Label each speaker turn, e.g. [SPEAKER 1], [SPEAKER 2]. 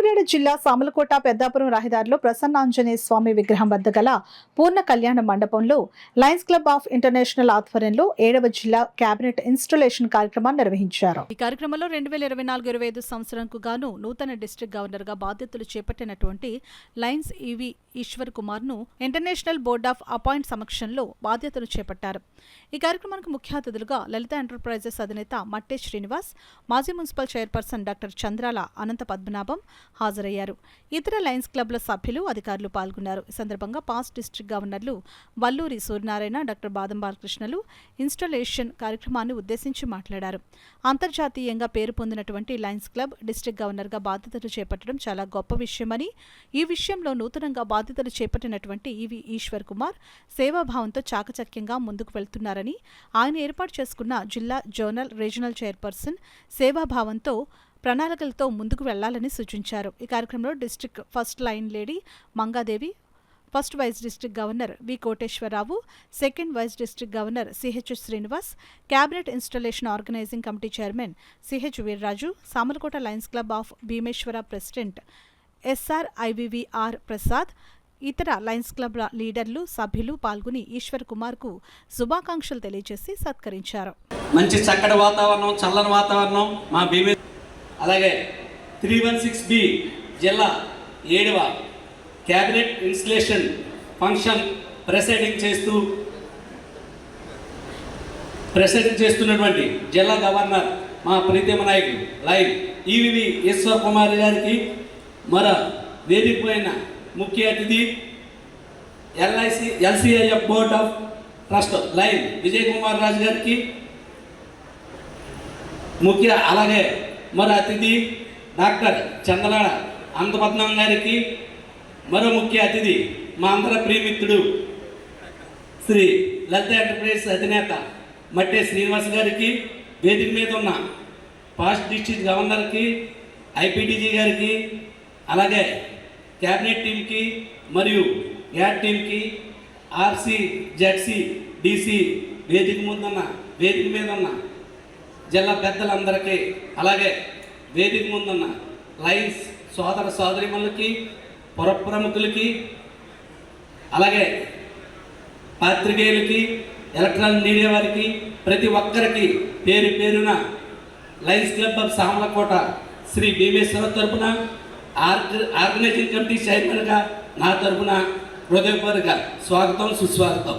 [SPEAKER 1] కాకినాడ జిల్లా సామలకోట పెద్దాపురం రహదారిలో ప్రసన్నాంజనేయ స్వామి విగ్రహం వద్ద గల పూర్ణ కళ్యాణ మండపంలో లయన్స్ క్లబ్ ఆఫ్ ఇంటర్నేషనల్ ఆధ్వర్యంలో 7వ జిల్లా కేబినెట్ ఇన్స్టాలేషన్ కార్యక్రమాన్ని నిర్వహించారు. ఈ కార్యక్రమంలో 2024-25 సంవత్సరంకు గాను నూతన డిస్ట్రిక్ట్ గవర్నర్ గా బాధ్యతలు చేపట్టినటువంటి లయన్స్ ఈవి ఈశ్వర్ కుమార్ ను ఇంటర్నేషనల్ బోర్డ్ ఆఫ్ అపాయింట్ సమక్షంలో బాధ్యతలు చేపట్టారు. ఈ కార్యక్రమానికి ముఖ్య అతిథులుగా లలిత ఎంటర్ప్రైజెస్ అధినేత మట్టే శ్రీనివాస్, మాజీ మున్సిపల్ చైర్పర్సన్ డాక్టర్ చంద్రాల అనంత పద్మనాభం హాజరయ్యారు. ఇతర లయన్స్ క్లబ్ల సభ్యులు, అధికారులు పాల్గొన్నారు. ఈ సందర్భంగా పాస్ట్ డిస్ట్రిక్ట్ గవర్నర్లు వల్లూరి సూర్యనారాయణ, డాక్టర్ బాదం బాలకృష్ణలు ఇన్స్టాలేషన్ కార్యక్రమాన్ని ఉద్దేశించి మాట్లాడారు. అంతర్జాతీయంగా పేరు పొందినటువంటి లయన్స్ క్లబ్ డిస్ట్రిక్ట్ గవర్నర్గా బాధ్యతలు చేపట్టడం చాలా గొప్ప విషయమని, ఈ విషయంలో నూతనంగా బాధ్యతలు చేపట్టినటువంటి ఈవి ఈశ్వర్ కుమార్ సేవాభావంతో చాకచక్యంగా ముందుకు వెళ్తున్నారని, ఆయన ఏర్పాటు చేసుకున్న జిల్లా జోనల్ రీజనల్ చైర్పర్సన్ సేవాభావంతో ప్రణాళికలతో ముందుకు వెళ్లాలని సూచించారు. ఈ కార్యక్రమంలో district first line lady Mangadevi, first vice district governor V Koteswararao, second vice district governor CH Srinivas, cabinet installation organizing committee chairman CH Veerraju, Samalakota lions club of Bhimeswara president SRIVVR Prasad, ఇతర లయన్స్ క్లబ్ లీడర్లు, సభ్యులు పాల్గొని ఈశ్వర్ కుమార్ కు శుభాకాంక్షలు తెలియజేసి సత్కరించారు.
[SPEAKER 2] మంచి చక్కటి వాతావరణం, చల్లని వాతావరణం మా భీమే. అలాగే 316B జిల్లా 7వ క్యాబినెట్ ఇన్స్టలేషన్ ఫంక్షన్ ప్రెసైడింగ్ చేస్తున్నటువంటి జిల్లా గవర్నర్ మా ప్రీతమ నాయకులు లైన్ ఈవి ఈశ్వర్ కుమార్ గారికి, మరో వేదికపైన ముఖ్య అతిథి LCIF board of trust lion Vijay Kumar Raju గారికి ముఖ్య, అలాగే మరో అతిథి డాక్టర్ చంద్రాల అనంతపద్మనాభం గారికి, మరో ముఖ్య అతిథి మా అందరి ప్రియమిత్రుడు శ్రీ లలిత ఎంటర్ప్రైజెస్ అధినేత మట్టే శ్రీనివాస్ గారికి, వేదిక మీద ఉన్న పాస్ట్ డిస్ట్రిక్ట్ గవర్నర్కి, IPDG గారికి, అలాగే క్యాబినెట్ టీంకి మరియు గ్యాట్ టీంకి, RC ZC DC వేదిక మీద ఉన్న జిల్లా పెద్దలందరికీ, అలాగే వేదిక ముందున్న లయన్స్ సోదర సోదరిమణులకి, పుర ప్రముఖులకి, అలాగే పాత్రికేయులకి, ఎలక్ట్రానిక్ మీడియా వారికి, ప్రతి ఒక్కరికి పేరు పేరున lions club of Samalakota Sri Bhimeswara తరపున, ఆర్గనైజింగ్ కమిటీ చైర్మన్గా నా తరపున హృదయపూర్వక స్వాగతం, సుస్వాగతం.